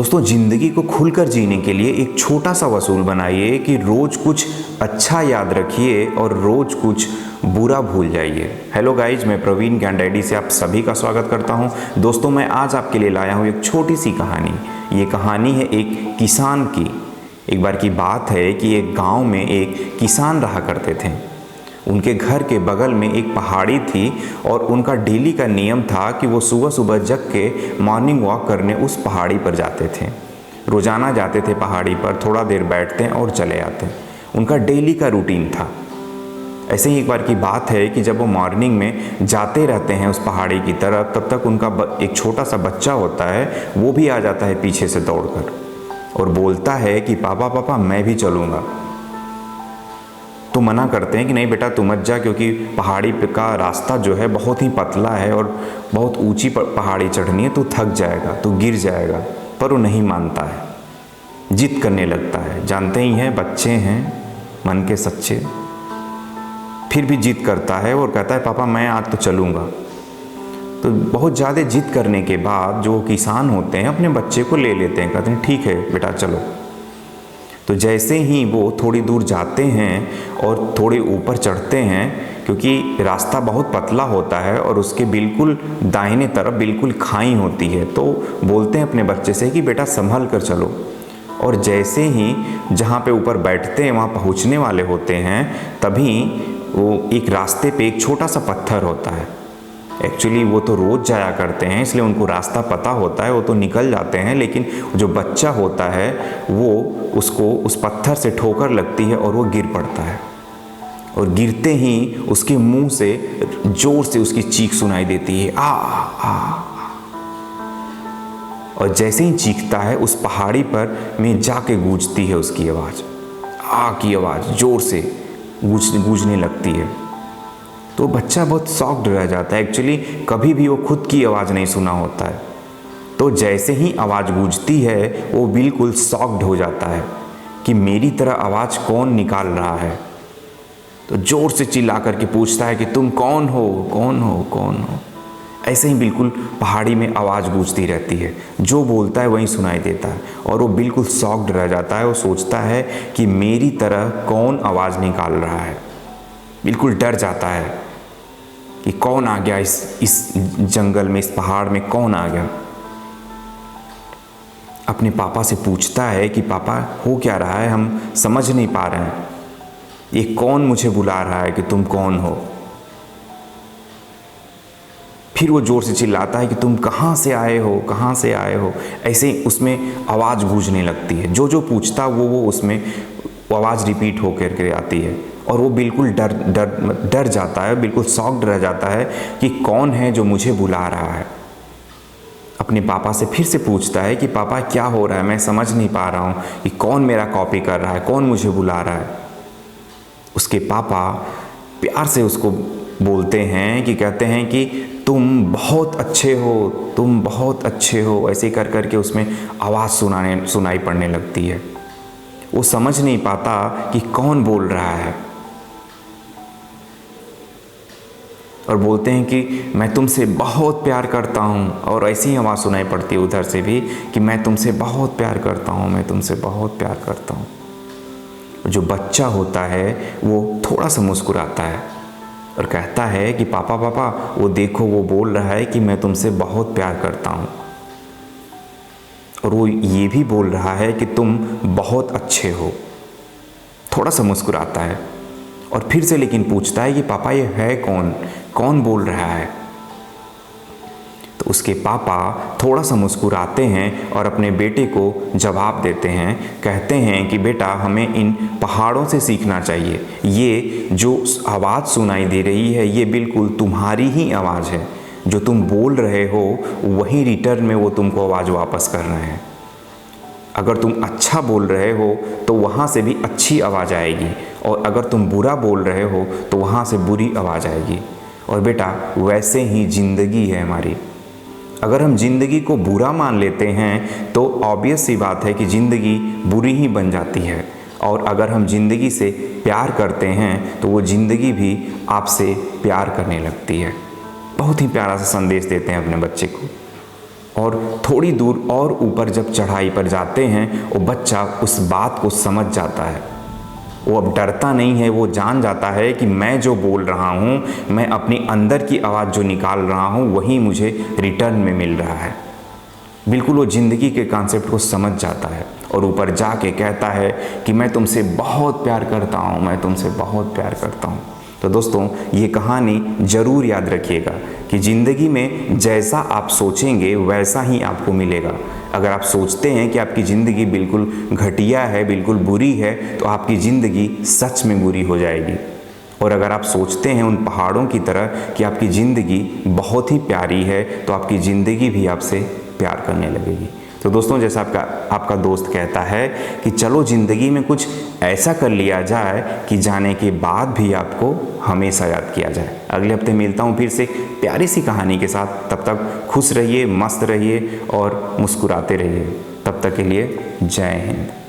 दोस्तों, ज़िंदगी को खुलकर जीने के लिए एक छोटा सा वसूल बनाइए कि रोज़ कुछ अच्छा याद रखिए और रोज़ कुछ बुरा भूल जाइए। हेलो गाइज, मैं प्रवीण ज्ञान डैडी से आप सभी का स्वागत करता हूं। दोस्तों, मैं आज आपके लिए लाया हूं एक छोटी सी कहानी। ये कहानी है एक किसान की। एक बार की बात है कि एक गांव में एक किसान रहा करते थे। उनके घर के बगल में एक पहाड़ी थी और उनका डेली का नियम था कि वो सुबह सुबह जग के मॉर्निंग वॉक करने उस पहाड़ी पर जाते थे। रोज़ाना जाते थे पहाड़ी पर, थोड़ा देर बैठते और चले आते। उनका डेली का रूटीन था। ऐसे ही एक बार की बात है कि जब वो मॉर्निंग में जाते रहते हैं उस पहाड़ी की तरफ, तब तक उनका एक छोटा सा बच्चा होता है, वो भी आ जाता है पीछे से दौड़कर और बोलता है कि पापा पापा मैं भी चलूँगा। तो मना करते हैं कि नहीं बेटा तू मत जा, क्योंकि पहाड़ी का रास्ता जो है बहुत ही पतला है और बहुत ऊंची पहाड़ी चढ़नी है, तू थक जाएगा, तू गिर जाएगा। पर वो नहीं मानता है, जिद करने लगता है। जानते ही हैं बच्चे हैं मन के सच्चे। फिर भी जिद करता है और कहता है पापा मैं आज तो चलूँगा। तो बहुत ज़्यादा जिद करने के बाद जो किसान होते हैं अपने बच्चे को ले लेते हैं, कहते हैं ठीक है बेटा चलो। तो जैसे ही वो थोड़ी दूर जाते हैं और थोड़े ऊपर चढ़ते हैं, क्योंकि रास्ता बहुत पतला होता है और उसके बिल्कुल दाहिने तरफ बिल्कुल खाई होती है, तो बोलते हैं अपने बच्चे से कि बेटा संभल कर चलो। और जैसे ही जहाँ पे ऊपर बैठते हैं वहाँ पहुँचने वाले होते हैं, तभी वो एक रास्ते पे एक छोटा सा पत्थर होता है। एक्चुअली वो तो रोज़ जाया करते हैं इसलिए उनको रास्ता पता होता है, वो तो निकल जाते हैं। लेकिन जो बच्चा होता है वो उसको उस पत्थर से ठोकर लगती है और वो गिर पड़ता है। और गिरते ही उसके मुंह से जोर से उसकी चीख सुनाई देती है, आ आ। और जैसे ही चीखता है उस पहाड़ी पर में जाके गूंजती है उसकी आवाज़, आ की आवाज़ जोर से गूंजने लगती है। तो बच्चा बहुत शॉक्ड रह जाता है। एक्चुअली कभी भी वो खुद की आवाज़ नहीं सुना होता है। तो जैसे ही आवाज़ गूंजती है वो बिल्कुल शॉक्ड हो जाता है कि मेरी तरह आवाज़ कौन निकाल रहा है। तो ज़ोर से चिल्ला करके पूछता है कि तुम कौन हो, कौन हो, कौन हो। ऐसे ही बिल्कुल पहाड़ी में आवाज़ गूंजती रहती है, जो बोलता है वही सुनाई देता है। और वो बिल्कुल शॉक्ड रह जाता है। वो सोचता है कि मेरी तरह कौन आवाज़ निकाल रहा है। बिल्कुल डर जाता है कि कौन आ गया इस जंगल में, इस पहाड़ में कौन आ गया। अपने पापा से पूछता है कि पापा हो क्या रहा है, हम समझ नहीं पा रहे हैं, ये कौन मुझे बुला रहा है कि तुम कौन हो। फिर वो जोर से चिल्लाता है कि तुम कहाँ से आए हो, कहाँ से आए हो। ऐसे ही उसमें आवाज़ गूंजने लगती है। जो जो पूछता वो उसमें आवाज़ रिपीट होकर के आती है। और वो बिल्कुल डर जाता है, बिल्कुल शॉक्ड रह जाता है कि कौन है जो मुझे बुला रहा है। अपने पापा से फिर से पूछता है कि पापा क्या हो रहा है, मैं समझ नहीं पा रहा हूँ कि कौन मेरा कॉपी कर रहा है, कौन मुझे बुला रहा है। उसके पापा प्यार से उसको बोलते हैं कि कहते हैं कि तुम बहुत अच्छे हो, तुम बहुत अच्छे हो। ऐसे कर करके उसमें आवाज़ सुनाई पड़ने लगती है। वो समझ नहीं पाता कि कौन बोल रहा है। और बोलते हैं कि मैं तुमसे बहुत प्यार करता हूँ। और ऐसी ही आवाज़ सुनाई पड़ती है उधर से भी कि मैं तुमसे बहुत प्यार करता हूँ, मैं तुमसे बहुत प्यार करता हूँ। जो बच्चा होता है वो थोड़ा सा मुस्कुराता है और कहता है कि पापा पापा वो देखो, वो बोल रहा है कि मैं तुमसे बहुत प्यार करता हूँ। और वो ये भी बोल रहा है कि तुम बहुत अच्छे हो। थोड़ा सा मुस्कुराता है और फिर से लेकिन पूछता है कि पापा ये है कौन, कौन बोल रहा है। तो उसके पापा थोड़ा सा मुस्कुराते हैं और अपने बेटे को जवाब देते हैं। कहते हैं कि बेटा हमें इन पहाड़ों से सीखना चाहिए। ये जो आवाज़ सुनाई दे रही है ये बिल्कुल तुम्हारी ही आवाज़ है। जो तुम बोल रहे हो वही रिटर्न में वो तुमको आवाज़ वापस कर रहे हैं। अगर तुम अच्छा बोल रहे हो तो वहाँ से भी अच्छी आवाज़ आएगी, और अगर तुम बुरा बोल रहे हो तो वहाँ से बुरी आवाज़ आएगी। और बेटा वैसे ही ज़िंदगी है हमारी। अगर हम ज़िंदगी को बुरा मान लेते हैं तो ऑब्वियस सी बात है कि ज़िंदगी बुरी ही बन जाती है। और अगर हम ज़िंदगी से प्यार करते हैं तो वो ज़िंदगी भी आपसे प्यार करने लगती है। बहुत ही प्यारा सा संदेश देते हैं अपने बच्चे को। और थोड़ी दूर और ऊपर जब चढ़ाई पर जाते हैं वो बच्चा उस बात को समझ जाता है। वो अब डरता नहीं है, वो जान जाता है कि मैं जो बोल रहा हूँ, मैं अपनी अंदर की आवाज़ जो निकाल रहा हूँ वही मुझे रिटर्न में मिल रहा है। बिल्कुल वो ज़िंदगी के कॉन्सेप्ट को समझ जाता है और ऊपर जाके कहता है कि मैं तुमसे बहुत प्यार करता हूँ, मैं तुमसे बहुत प्यार करता हूँ। तो दोस्तों ये कहानी ज़रूर याद रखिएगा कि ज़िंदगी में जैसा आप सोचेंगे वैसा ही आपको मिलेगा। अगर आप सोचते हैं कि आपकी ज़िंदगी बिल्कुल घटिया है, बिल्कुल बुरी है, तो आपकी ज़िंदगी सच में बुरी हो जाएगी। और अगर आप सोचते हैं उन पहाड़ों की तरह कि आपकी ज़िंदगी बहुत ही प्यारी है, तो आपकी ज़िंदगी भी आपसे प्यार करने लगेगी। तो दोस्तों जैसा आपका दोस्त कहता है कि चलो ज़िंदगी में कुछ ऐसा कर लिया जाए कि जाने के बाद भी आपको हमेशा याद किया जाए। अगले हफ्ते मिलता हूँ फिर से प्यारी सी कहानी के साथ। तब तक खुश रहिए, मस्त रहिए और मुस्कुराते रहिए। तब तक के लिए जय हिंद।